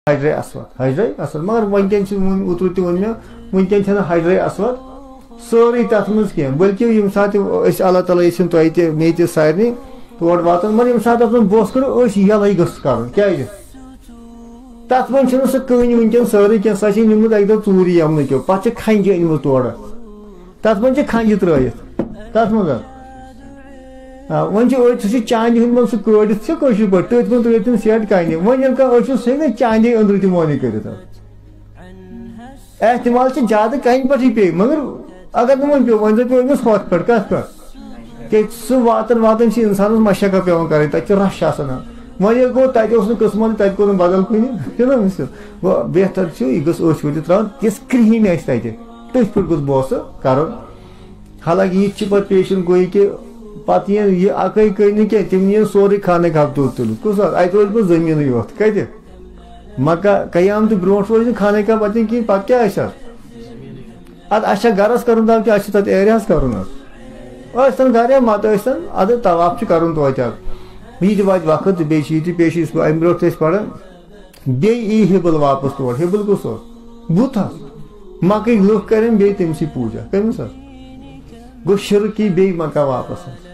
حجر اسود مگر ونکن اوتر تہ ون ونکن حجر اسود سوری تر مز کی بلکہ یم سات اللہ تعالیٰ یسن تہ تہ مے تہ سارے تور واتن مگر یم سات بوس کرو یلے گھس کرن کیازِ تت من سہ کٔنۍ ونکن سٲرٕے کینٛہہ سۄ چھِ نِمٕژ اکہِ دۄہ ژوٗرِ یمنہٕ کیو پتہٕ چھِ کھنجہِ أنمٕژ تورٕ تت من کھنجہِ ترٲیِتھ تت منٛز ون سہ چاندِ ہند من سہ کڑتھ سے کشر پہ تھی من ترٛٲیِتھ تِم سیٹ کنہِ ون ییٚلہِ کانٛہہ أچھُ سُہ ہیٚکہِ نہٕ چاندے أنٛدرٕ تہِ مٲنی کٔرِتھ احتمال چھِ زیادٕ کنہِ پٮ۪ٹھٕے پیٚیہِ مگر اگر نہٕ وۄنۍ پیٚو وۄنۍ زن پیٚو أمِس ہۄتھ پٮ۪ٹھ کتھ پٮ۪ٹھ کیازِ سُہ واتن چھِ انسانس مشقت پیٚوان کَرٕنۍ تتہِ چھِ رش آسان وۄنۍ ییٚلہِ گوٚو تتہِ اوس نہٕ قٕسمت تتہِ کوٚر نہٕ بدل کُنہِ چھُنہ گوٚو بہتر چھُ یہِ گٔژھ أچھ ؤلِتھ ترٛاوٕنۍ تِژھ کرٛہِنۍ آسہِ تتہِ تٔتھۍ پٮ۪ٹھ گوٚژھ بوسہٕ کرُن حالانکہ یہِ تہِ چھِ پتہٕ پیشن گویی کہِ پتہٕ یِن یہِ اکٲے کٔنۍ نہٕ کینٛہہ تِم نِیَن سورُے خانہ کعبہ تُلِتھ کُس حظ اتہِ روزِ پتہٕ زٔمیٖنٕے یوت کتہِ مکہ قیامتہِ برونٛٹھ روزِ نہٕ خانہ کعبہ اتٮ۪ن کِہیٖنۍ پتہٕ کیٛاہ آسہِ اتھ اَسہِ چھا گرس کرُن تام کہِ اَسہِ چھُ تتھ ایریاہس کرُن حظ ٲسۍتن گرِ یا مت ٲسۍتن ادٕ طواف چھُ کرُن توتہِ حظ یہِ تہِ واتہِ وقت تہٕ بیٚیہِ چھِ یہِ تہِ پیش یُس امہِ برونٛٹھ ٲسۍ پران بیٚیہِ یی ہِبل واپس تور ہِبل کُس اوس بُت حظ مکٕکۍ لُکھ کرن بیٚیہِ تٔمسٕے پوٗجا کٔمِس حظ گوٚو شرکی بیٚیہِ مکہ واپس حظ